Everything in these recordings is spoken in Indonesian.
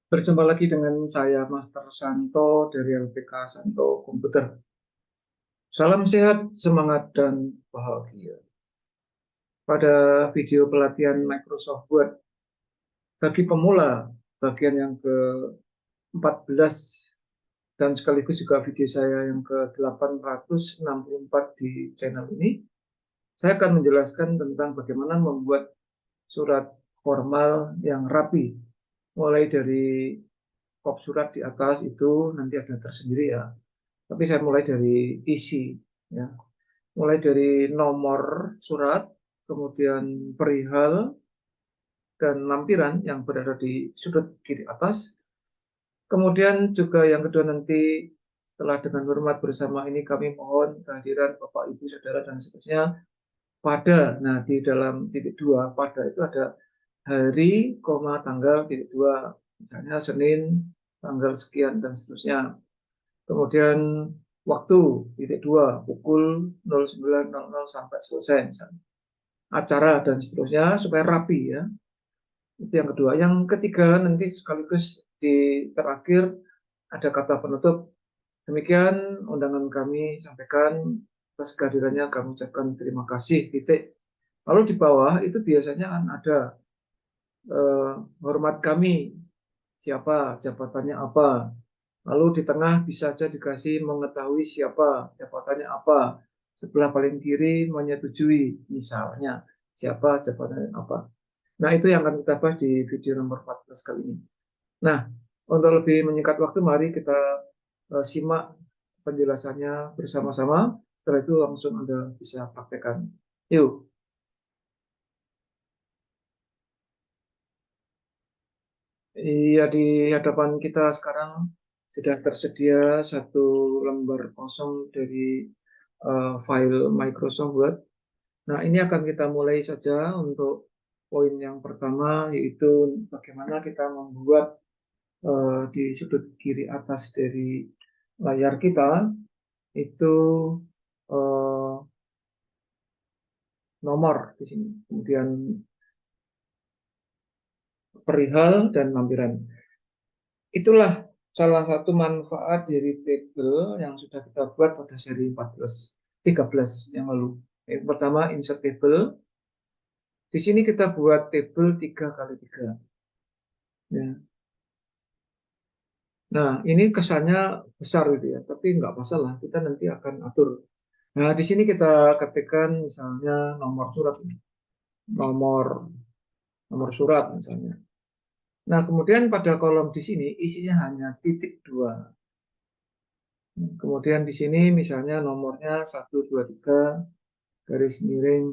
Berjumpa lagi dengan saya, Master Santo dari LPK Santo Komputer. Salam sehat, semangat, dan bahagia. Pada video pelatihan Microsoft Word bagi pemula, bagian yang ke-14, dan sekaligus juga video saya yang ke-864 di channel ini, saya akan menjelaskan tentang bagaimana membuat surat formal yang rapi, mulai dari kop surat di atas itu nanti ada tersendiri ya. Tapi saya mulai dari isi, ya. Mulai dari nomor surat, kemudian perihal, dan lampiran yang berada di sudut kiri atas. Kemudian juga yang kedua nanti, setelah dengan hormat bersama ini kami mohon kehadiran Bapak, Ibu, Saudara, dan seterusnya pada, nah di dalam titik dua, pada itu ada hari, tanggal, titik dua. Misalnya Senin, tanggal sekian, dan seterusnya. Kemudian waktu titik dua pukul 09.00 sampai selesai misalnya. Acara dan seterusnya supaya rapi ya. Itu yang kedua. Yang ketiga nanti sekaligus di terakhir ada kata penutup. Demikian undangan kami sampaikan, atas kehadirannya kami ucapkan terima kasih, titik. Lalu di bawah itu biasanya kan ada hormat kami, siapa, jabatannya apa. Lalu di tengah bisa saja dikasih mengetahui siapa, jabatannya apa. Sebelah paling kiri menyetujui, misalnya siapa, jabatannya apa. Nah, itu yang akan kita bahas di video nomor 14 kali ini. Nah, untuk lebih menyingkat waktu, mari kita simak penjelasannya bersama-sama. Setelah itu langsung Anda bisa praktekkan. Yuk. Iya, di hadapan kita sekarang sudah tersedia satu lembar kosong dari file Microsoft Word. Nah, ini akan kita mulai saja untuk poin yang pertama, yaitu bagaimana kita membuat di sudut kiri atas dari layar kita itu eh, nomor di sini, kemudian perihal dan lampiran. Itulah salah satu manfaat dari tabel yang sudah kita buat pada seri 13 yang lalu. Yang pertama, insert table. Di sini kita buat tabel 3x3. Ya. Nah, ini kesannya besar gitu ya, tapi nggak masalah, kita nanti akan atur. Nah, di sini kita ketikkan misalnya nomor surat, nomor nomor surat misalnya. Nah, kemudian pada kolom di sini isinya hanya titik dua. Kemudian di sini misalnya nomornya 123 garis miring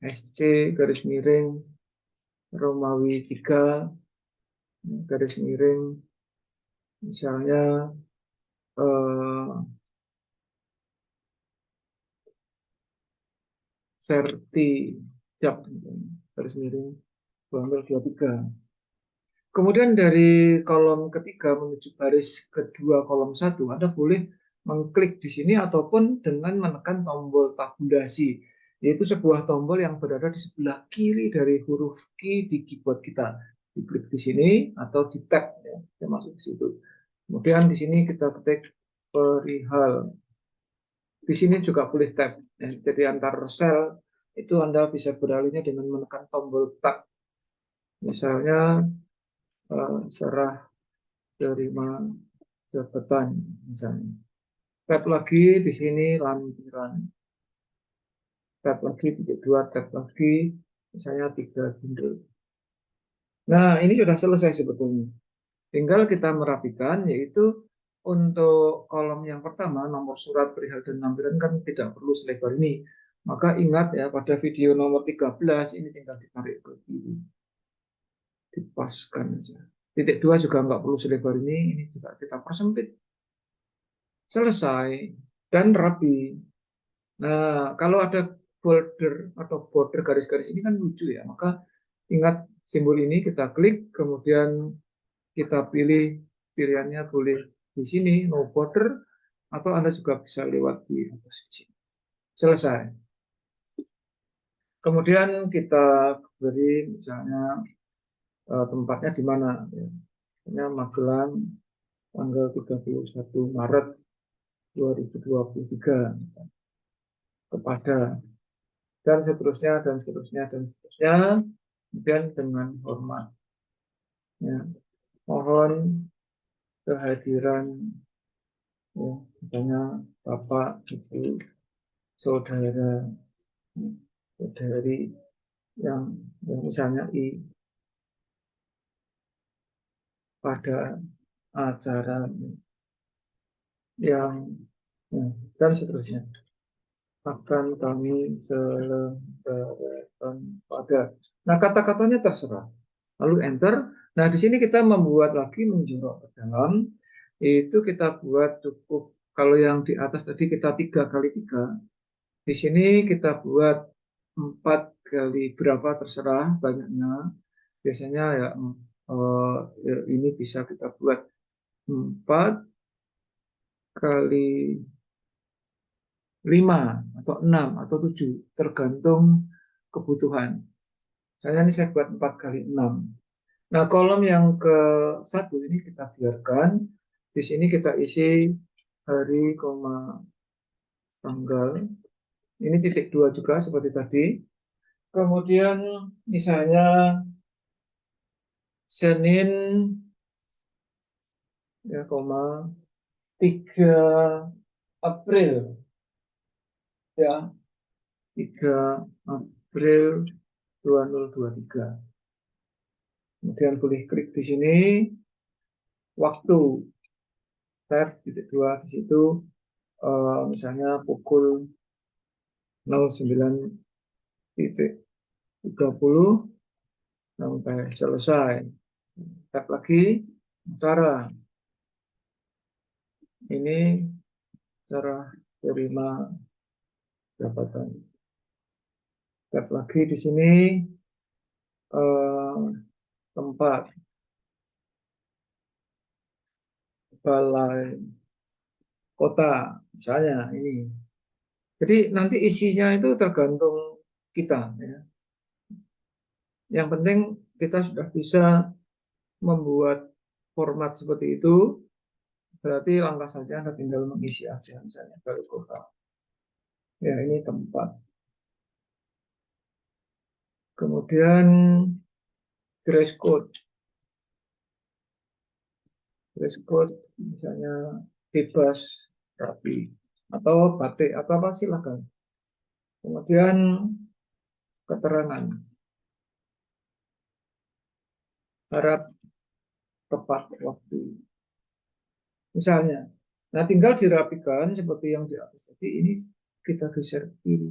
SC garis miring Romawi 3 garis miring misalnya eh, Serti Jap garis miring 23. Kemudian dari kolom ketiga menuju baris kedua kolom satu, Anda boleh mengklik di sini ataupun dengan menekan tombol tabulasi, yaitu sebuah tombol yang berada di sebelah kiri dari huruf Q di keyboard kita. Diklik di sini atau di tab, ya, saya masuk di situ. Kemudian di sini kita ketik perihal. Di sini juga boleh tab. Ya, jadi antar sel itu Anda bisa beralihnya dengan menekan tombol tab. Misalnya serah terima jabatan misalnya. Tab lagi di sini lampiran. Tab lagi titik dua, tab lagi misalnya 3 bundel. Nah, ini sudah selesai sebetulnya. Tinggal kita merapikan, yaitu untuk kolom yang pertama, nomor surat, perihal, dan lampiran kan tidak perlu selebar ini. Maka ingat ya, pada video nomor 13 ini tinggal ditarik ke kiri. Dipaskan saja. Titik dua juga nggak perlu selebar ini juga kita persempit. Selesai dan rapi. Nah, kalau ada border atau border garis-garis ini kan lucu ya, maka ingat simbol ini kita klik, kemudian kita pilih pilihannya boleh di sini no border atau Anda juga bisa lewat di atas sini. Selesai. Kemudian kita beri misalnya tempatnya di mana. Ya. Magelang tanggal 31 Maret 2023 kepada dan seterusnya dan seterusnya dan seterusnya. Kemudian dengan hormat, ya, mohon kehadiran, ya, misalnya Bapak, Ibu, saudara, saudari yang misalnya pada acara yang, ya, dan seterusnya akan kami selenggarakan pada. Nah, kata-katanya terserah. Lalu enter. Nah, di sini kita membuat lagi menjorok ke dalam. Itu kita buat cukup. Kalau yang di atas tadi kita 3x3. Di sini kita buat 4 kali berapa terserah banyaknya. Biasanya ya, ya ini bisa kita buat 4x5 atau 6 atau 7 tergantung kebutuhan. Misalnya ini saya buat 4x6. Nah, kolom yang ke satu ini kita biarkan. Di sini kita isi hari, tanggal. Ini titik 2 juga seperti tadi. Kemudian misalnya Senin, ya, 3 April, ya, 3 April 2023. Kemudian boleh klik di sini waktu, tab titik 2 di situ, misalnya pukul 09.30 sampai selesai. Tab lagi cara ini, cara terima jabatan. Tab lagi di sini tempat balai kota misalnya ini. Jadi nanti isinya itu tergantung kita, ya. Yang penting kita sudah bisa membuat format seperti itu, berarti langkah saja Anda tinggal mengisi aja, misalnya balai kota. Ya, ini tempat. Kemudian dress code. Dress code misalnya bebas, rapi, atau batik, atau apa silakan. Kemudian keterangan. Harap tepat waktu. Misalnya. Nah, tinggal dirapikan seperti yang di atas tadi. Ini kita geser kiri.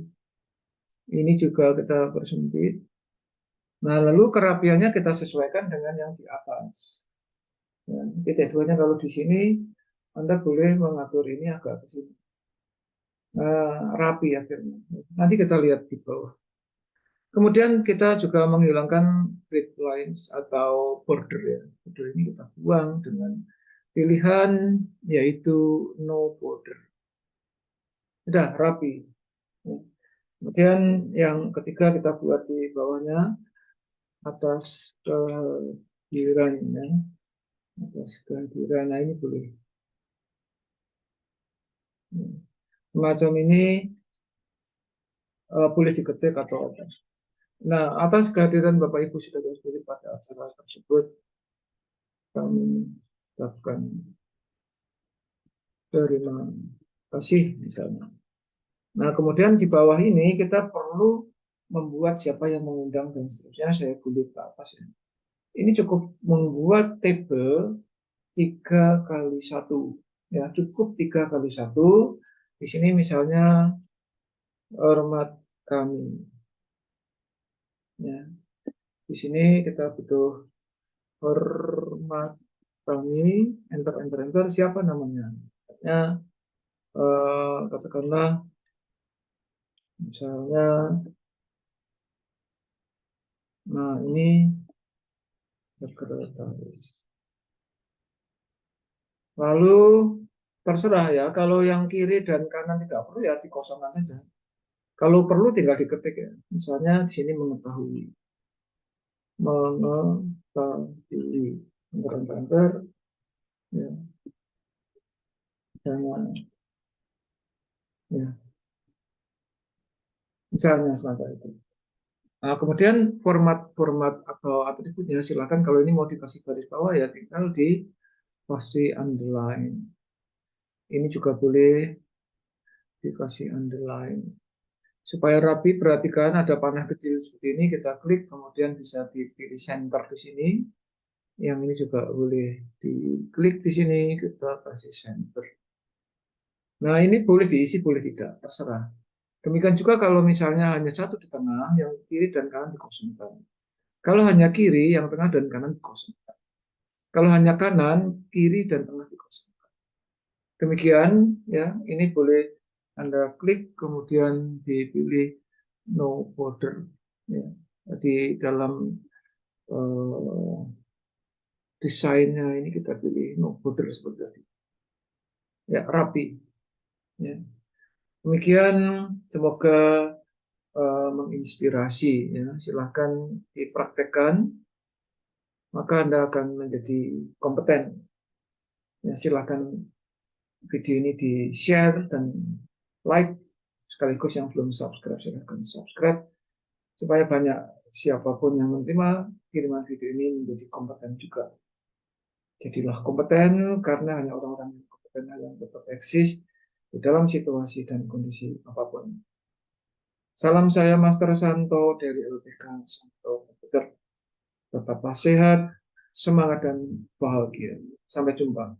Ini juga kita persempit. Nah, lalu kerapiannya kita sesuaikan dengan yang di atas. Ya, titik 2-nya kalau di sini, Anda boleh mengatur ini agak ke sini. Rapi akhirnya. Nanti kita lihat di bawah. Kemudian kita juga menghilangkan grid lines atau border, ya. Border ini kita buang dengan pilihan yaitu no border. Sudah rapi. Kemudian yang ketiga kita buat di bawahnya atas kehadiran, ya. Atas kehadiran. Nah, ini boleh. Semacam ini boleh diketik atau apa. Nah, atas kehadiran Bapak Ibu saudara-saudari pada acara tersebut, kami ucapkan terima kasih misalnya. Nah, kemudian di bawah ini kita perlu membuat siapa yang mengundang dan seterusnya. Saya gulir ke atas, ya. Ini cukup membuat table 3x1, ya, cukup 3x1. Di sini misalnya hormat kami, ya. Di sini kita butuh hormat kami, enter enter enter, siapa namanya, ya, katakanlah misalnya, nah ini sekretaris. Lalu terserah, ya, kalau yang kiri dan kanan tidak perlu ya dikosongkan saja. Kalau perlu tinggal diketik, ya. Misalnya di sini mengetahui. banter-banter, ya, jangan, ya, misalnya semacam itu. Nah, kemudian format atau atributnya silakan kalau ini mau dikasih garis bawah ya tinggal dikasih underline. Ini juga boleh dikasih underline. Supaya rapi, perhatikan ada panah kecil seperti ini, kita klik, kemudian bisa dipilih center di sini. Yang ini juga boleh diklik di sini, kita kasih center. Nah, ini boleh diisi, boleh tidak, terserah. Demikian juga kalau misalnya hanya satu di tengah, yang kiri dan kanan dikosongkan. Kalau hanya kiri, yang tengah dan kanan dikosongkan. Kalau hanya kanan, kiri dan tengah dikosongkan. Demikian, ya, ini boleh Anda klik, kemudian dipilih no border. Ya. Di dalam desainnya ini kita pilih no border seperti tadi. Ya, rapi. Ya. Demikian, semoga menginspirasi. Ya. Silahkan dipraktekkan, maka Anda akan menjadi kompeten. Ya, silahkan video ini di-share dan like. Sekaligus yang belum subscribe, silahkan subscribe. Supaya banyak siapapun yang menerima kiriman video ini menjadi kompeten juga. Jadilah kompeten karena hanya orang-orang yang kompeten yang tetap eksis di dalam situasi dan kondisi apapun. Salam saya Master Santo dari LPK Santo Komputer. Tetaplah sehat, semangat dan bahagia. Sampai jumpa.